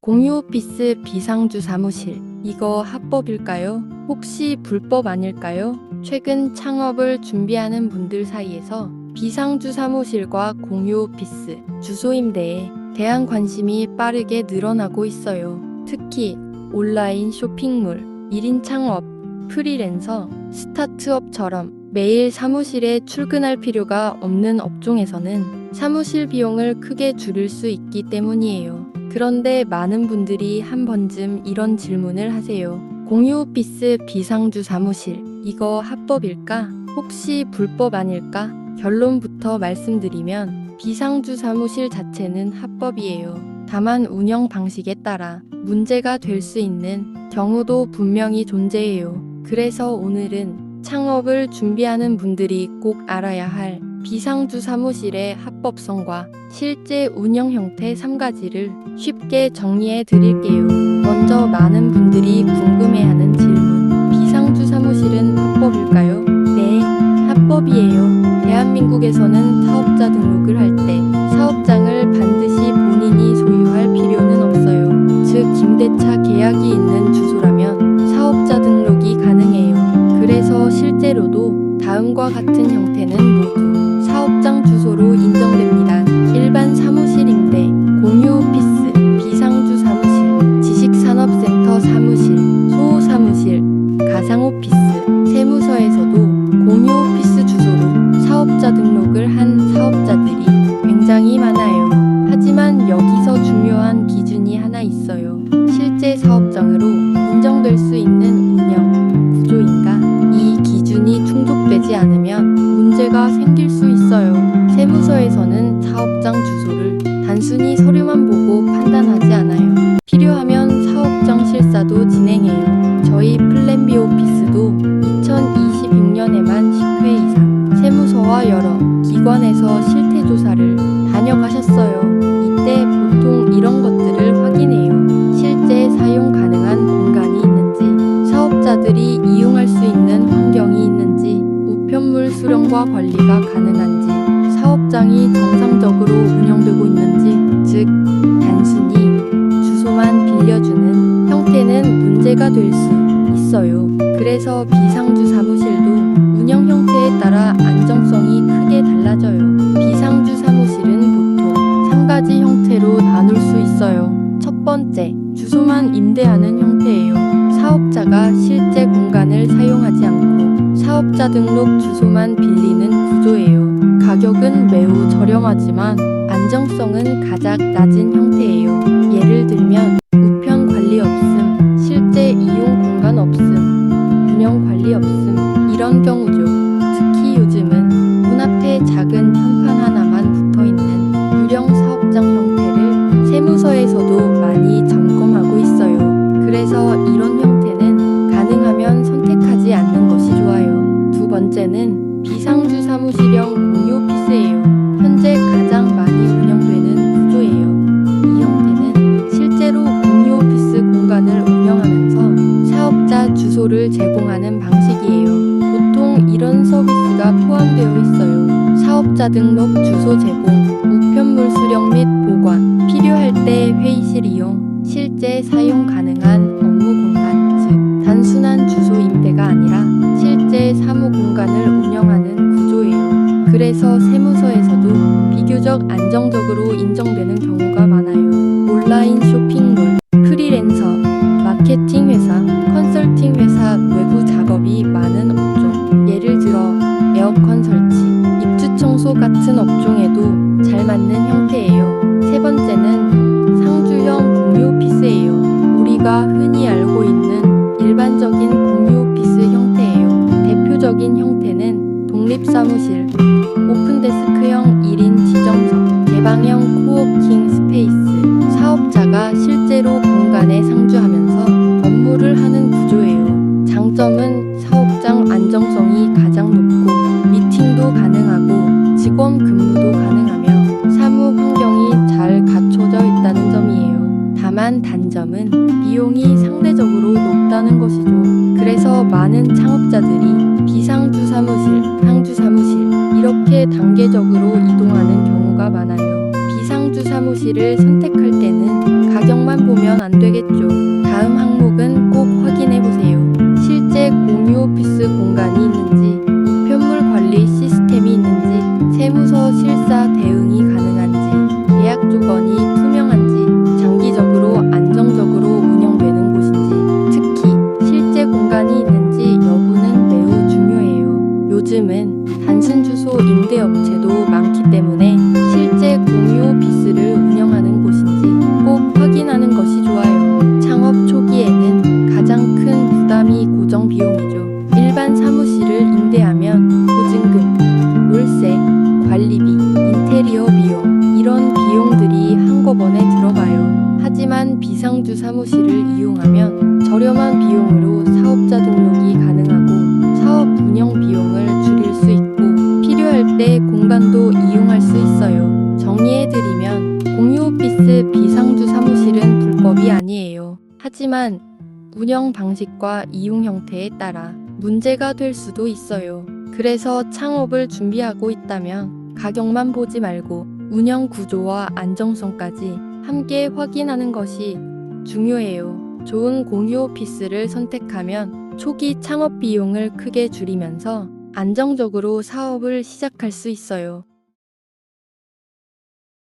공유 오피스 비상주 사무실. 이거 합법일까요? 혹시 불법 아닐까요? 최근 창업을 준비하는 분들 사이에서 비상주 사무실과 공유 오피스, 주소 임대에 대한 관심이 빠르게 늘어나고 있어요. 특히 온라인 쇼핑몰, 1인 창업, 프리랜서, 스타트업처럼 매일 사무실에 출근할 필요가 없는 업종에서는 사무실 비용을 크게 줄일 수 있기 때문이에요. 그런데 많은 분들이 한 번쯤 이런 질문을 하세요. 공유 오피스 비상주 사무실, 이거 합법일까? 혹시 불법 아닐까? 결론부터 말씀드리면 비상주 사무실 자체는 합법이에요. 다만 운영 방식에 따라 문제가 될 수 있는 경우도 분명히 존재해요. 그래서 오늘은 창업을 준비하는 분들이 꼭 알아야 할 비상주 사무실의 합법성과 실제 운영 형태 3가지를 쉽게 정리해 드릴게요. 먼저 많은 분들이 궁금해하는 질문. 비상주 사무실은 합법일까요? 네, 합법이에요. 대한민국에서는 사업자 등록을 할 때 사업장을 반드시 본인이 소유할 필요는 없어요. 즉, 임대차 계약이 있는 주소라면 사업자 등록이 가능해요. 그래서 실제로도 다음과 같은 형태는 모두 사업장 주소로 인정됩니다. 일반 사무실 임대, 공유 오피스, 비상주 사무실, 지식산업센터 사무실, 소호사무실, 가상오피스, 세무서에서도 공유 오피스 주소로 사업자 등록을 한 사업자들이 굉장히 많아요. 하지만 여기서 중요한 기준이 하나 있어요. 실제 사업장으로 인정될 수 있는 운영 구조인가? 이 기준이 충족되지 않으면 문제가 생길 수 있어요. 세무서에서는 사업장 주소를 단순히 서류만 보고 판단하지 않아요. 필요하면 사업장 실사도 진행해요. 저희 플랜비 오피스도 2026년에만 10회 이상 세무서와 여러 기관에서 실태조사를 다녀가셨어요. 이때 보통 이런 것들을 확인해요. 실제 사용 가능한 공간이 있는지, 사업자들이 이용할 수 있는 환경이 있는지, 우편물 수령과 관리가 가능한지, 사업장이 정상적으로 운영되고 있는지, 즉 단순히 주소만 빌려주는 형태는 문제가 될 수 있어요. 그래서 비상주 사무실도 운영 형태에 따라 안정성이 크게 달라져요. 비상주 사무실은 보통 3가지 형태로 나눌 수 있어요. 첫 번째, 주소만 임대하는 형태예요. 사업자가 실제 공간을 사용하지 않고 사업자 등록 주소만 빌리는 구조예요. 가격은 매우 저렴하지만 안정성은 가장 낮은 형태예요. 예를 들면 우편 관리 없음, 실제 이용 공간 없음, 운영 관리 없음, 이런 경우죠. 특히 요즘은 문 앞에 작은 현판 하나만 붙어있는 유령 사업장 형태를 세무서에서도 많이 점검하고 있어요. 그래서 이런 형태는 가능하면 선택하지 않는 것이 좋아요. 두 번째는 비상주 사무실형 공유 오피스예요. 현재 가장 많이 운영되는 구조예요. 이 형태는 실제로 공유 오피스 공간을 운영하면서 사업자 주소를 제공하는 방식이에요. 보통 이런 서비스가 포함되어 있어요. 사업자 등록 주소 제공, 우편물 수령 및 보관, 필요할 때 회의실 이용, 실제 사용 가능한 업무 공간, 즉 단순한 주소 임대가 아니라 실제 사무 공간을 운영하는 구조예요. 그래서 세무서에서도 비교적 안정적으로 인정되는 경우가 많아요. 온라인 쇼핑몰, 프리랜서, 마케팅 회사, 컨설팅 회사, 외부 작업이 많은 업종, 예를 들어 에어컨 설치, 입주 청소 같은 업종에도 잘 맞는 형태예요. 세 번째는 상주형 공유 오피스예요. 우리가 흔히 알고 있는 일반적인 공유 오피스 형태예요. 대표적인 형태는 독립사무실, 오픈데스크형 1인 지정석, 개방형 코워킹 스페이스, 사업자가 실제로 공간에 상주하면서 업무를 하는 구조예요. 장점은 사업장 안정성이 가장 높고 미팅도 가능하고 직원 근무도 가능하며 사무 환경이 잘 갖춰져 있다는 점이에요. 다만 단점은 비용이 상대적으로 높다는 것이죠. 그래서 많은 창업자들이 비상주 사무실, 상주 사무실 이렇게 단계적으로 이동하는 경우가 많아요. 비상주 사무실을 선택할 때는 가격만 보면 안 되겠죠. 다음 항목은 꼭 확인해 보세요. 실제 공유 오피스 공간이 있는지, 우편물 관리 시스템이 있는지, 세무서 실사 대응이 가능한지, 계약 조건이 투명한지, 장기적으로 안정적으로 운영되는 곳인지, 특히 실제 공간이 있는지 여부는 매우 중요해요. 요즘은 단순 주소 임대업체도 많기 때문에 실제 공유 오피스를 운영하는 곳인지 꼭 확인하는 것이 좋아요. 창업 초기에는 가장 큰 부담이 고정 비용이죠. 일반 사무실을 임대하면 보증금, 월세, 관리비, 인테리어 비용, 이런 비용들이 한꺼번에 들어가요. 하지만 비상주 사무실을 이용하면 저렴한 비용으로 사업자 등록이 가능하고 사업 운영 비용을 줄일 수 있고 필요할 때 공간도 이용할 수 있어요. 정리해드리면 공유 오피스 비상주 사무실은 불법이 아니에요. 하지만 운영 방식과 이용 형태에 따라 문제가 될 수도 있어요. 그래서 창업을 준비하고 있다면 가격만 보지 말고 운영 구조와 안정성까지 함께 확인하는 것이 중요해요. 좋은 공유 오피스를 선택하면 초기 창업 비용을 크게 줄이면서 안정적으로 사업을 시작할 수 있어요.